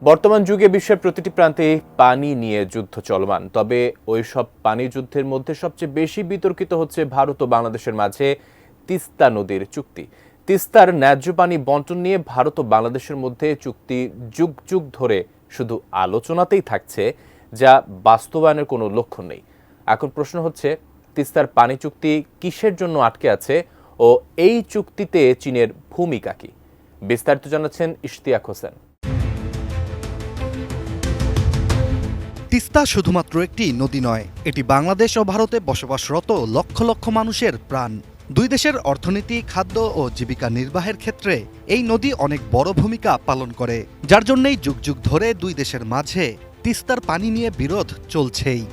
বর্তমান যুগে বিশ্বের প্রতিটি প্রান্তে পানি নিয়ে যুদ্ধ চলমান। তবে ওই সব পানি যুদ্ধের মধ্যে সবচেয়ে বেশি বিতর্কিত হচ্ছে ভারত ও বাংলাদেশের মাঝে তিস্তা নদীর চুক্তি। তিস্তার ন্যায্য পানি বন্টন নিয়ে ভারত ও বাংলাদেশের মধ্যে চুক্তি যুগ যুগ ধরে শুধু আলোচনাতেই থাকছে, যা বাস্তবায়নের কোনো লক্ষণ নেই। এখন প্রশ্ন হচ্ছে, তিস্তার পানি চুক্তি কিসের জন্য আটকে আছে ও এই চুক্তিতে চীনের ভূমিকা কি? বিস্তারিত জানাচ্ছেন ইশতিয়াক হোসেন। তিস্তা শুধুমাত্র একটি নদী নয়, এটি বাংলাদেশ ও ভারতে বসবাসরত লক্ষ লক্ষ মানুষের প্রাণ। দুই দেশের অর্থনীতি, খাদ্য ও জীবিকা নির্বাহের ক্ষেত্রে এই নদী অনেক বড় ভূমিকা পালন করে, যার জন্যই যুগ যুগ ধরে দুই দেশের মাঝে তিস্তার পানি নিয়ে বিরোধ চলছেই।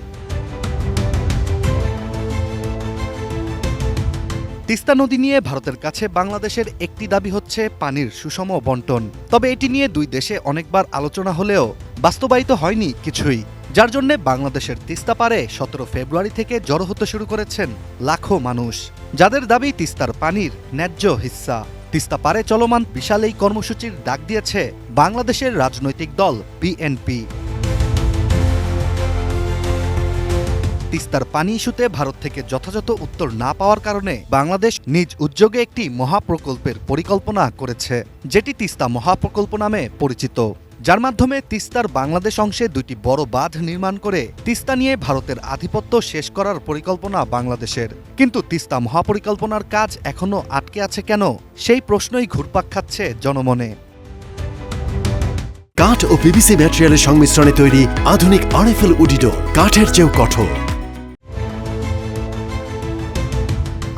তিস্তা নদী নিয়ে ভারতের কাছে বাংলাদেশের একটি দাবি হচ্ছে পানির সুষম বন্টন। তবে এটি নিয়ে দুই দেশে অনেকবার আলোচনা হলেও বাস্তবায়িত হয়নি কিছুই, যার জন্য বাংলাদেশের তিস্তা পারে 17 ফেব্রুয়ারি থেকে জড়ো হতে শুরু করেছেন লাখো মানুষ, যাদের দাবি তিস্তার পানির ন্যায্য হিস্সা। তিস্তা পারে চলমান বিশাল এই কর্মসূচির ডাক দিয়েছে বাংলাদেশের রাজনৈতিক দল বিএনপি। তিস্তার পানি ইস্যুতে ভারত থেকে যথাযথ উত্তর না পাওয়ার কারণে বাংলাদেশ নিজ উদ্যোগে একটি মহাপ্রকল্পের পরিকল্পনা করেছে, যেটি তিস্তা মহাপ্রকল্প নামে পরিচিত, যার মাধ্যমে তিস্তার বাংলাদেশ অংশে দুইটি বড় বাঁধ নির্মাণ করে তিস্তা নিয়ে ভারতের আধিপত্য শেষ করার পরিকল্পনা বাংলাদেশের। কিন্তু তিস্তা মহাপরিকল্পনার কাজ এখনও আটকে আছে কেন, সেই প্রশ্নই ঘুরপাক খাচ্ছে জনমনে। কাঠ ও পিভিসি ম্যাটেরিয়ালের সংমিশ্রণে তৈরি আধুনিক আরএফএল উডিডোর, কাঠের চেয়েও কঠোর।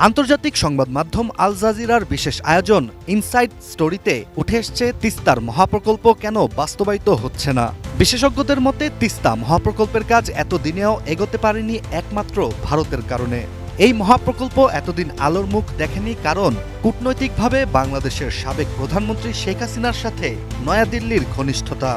আন্তর্জাতিক সংবাদ মাধ্যম আল জাজিরার বিশেষ আয়োজন ইনসাইড স্টোরিতে উঠে এসছে তিস্তার মহাপ্রকল্প কেন বাস্তবায়িত হচ্ছে না। বিশেষজ্ঞদের মতে তিস্তা মহাপ্রকল্পের কাজ এতদিনেও এগোতে পারেনি একমাত্র ভারতের কারণে। এই মহাপ্রকল্প এতদিন আলোর মুখ দেখেনি কারণ কূটনৈতিকভাবে বাংলাদেশের সাবেক প্রধানমন্ত্রী শেখ হাসিনার সাথে নয়াদিল্লির ঘনিষ্ঠতা।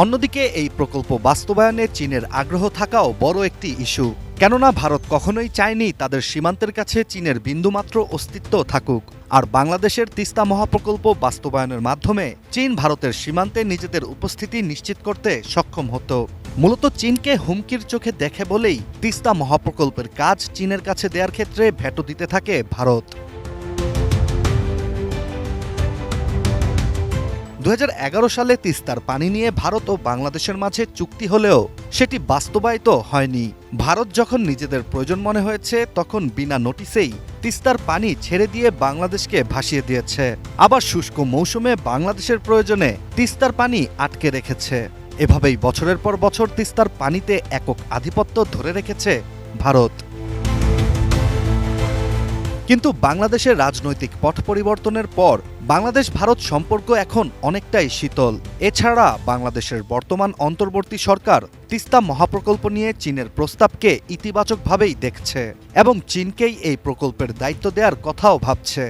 অন্যদিকে এই প্রকল্প বাস্তবায়নে চীনের আগ্রহ থাকাও বড় একটি ইস্যু, কেননা ভারত কখনোই চায়নি তাদের সীমান্তের কাছে চীনের বিন্দুমাত্র অস্তিত্ব থাকুক। আর বাংলাদেশের তিস্তা মহাপ্রকল্প বাস্তবায়নের মাধ্যমে চীন ভারতের সীমান্তে নিজেদের উপস্থিতি নিশ্চিত করতে সক্ষম হতো। মূলত চীনকে হুমকির চোখে দেখে বলেই তিস্তা মহাপ্রকল্পের কাজ চীনের কাছে দেওয়ার ক্ষেত্রে ভেটো দিতে থাকে ভারত। 2011 সালে তিস্তার পানি নিয়ে ভারত ও বাংলাদেশের মাঝে চুক্তি হলেও সেটি বাস্তবায়িত হয়নি। ভারত যখন নিজেদের প্রয়োজন মনে হয়েছে তখন বিনা নোটিসেই তিস্তার পানি ছেড়ে দিয়ে বাংলাদেশকে ভাসিয়ে দিয়েছে। আবার শুষ্ক মৌসুমে বাংলাদেশের প্রয়োজনে তিস্তার পানি আটকে রেখেছে। এভাবেই বছরের পর বছর তিস্তার পানিতে একক আধিপত্য ধরে রেখেছে ভারত। কিন্তু বাংলাদেশের রাজনৈতিক পট পরিবর্তনের পর বাংলাদেশ ভারত সম্পর্ক এখন অনেকটাই শীতল। এছাড়া বাংলাদেশের বর্তমান অন্তর্বর্তী সরকার তিস্তা মহাপ্রকল্প নিয়ে চীনের প্রস্তাবকে ইতিবাচকভাবেই দেখছে এবং চীনকেই এই প্রকল্পের দায়িত্ব দেওয়ার কথাও ভাবছে।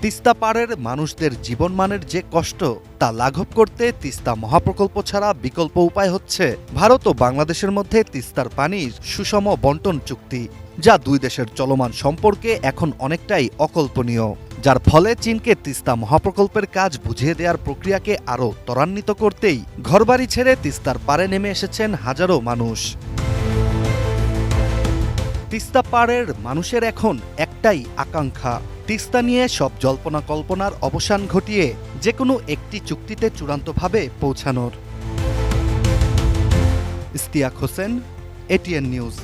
তিস্তা পাড়ের মানুষদের জীবনমানের যে কষ্ট তা লাঘব করতে তিস্তা মহাপ্রকল্প ছাড়া বিকল্প উপায় হচ্ছে ভারত ও বাংলাদেশের মধ্যে তিস্তার পানির সুষম বন্টন চুক্তি, যা দুই দেশের চলমান সম্পর্কে এখন অনেকটাই অকল্পনীয়, যার ফলে চীনকে তিস্তা মহাপ্রকল্পের কাজ বুঝিয়ে দেওয়ার প্রক্রিয়াকে আরও ত্বরান্বিত করতেই ঘরবাড়ি ছেড়ে তিস্তার পাড়ে নেমে এসেছেন হাজারো মানুষ। তিস্তা পাড়ের মানুষের এখন একটাই আকাঙ্ক্ষা, তিস্তা নিয়ে সব জল্পনা কল্পনার অবসান ঘটিয়ে যে কোনো একটি চুক্তিতে চূড়ান্তভাবে পৌঁছানোর। Ishtiaq Hossain, ATN news.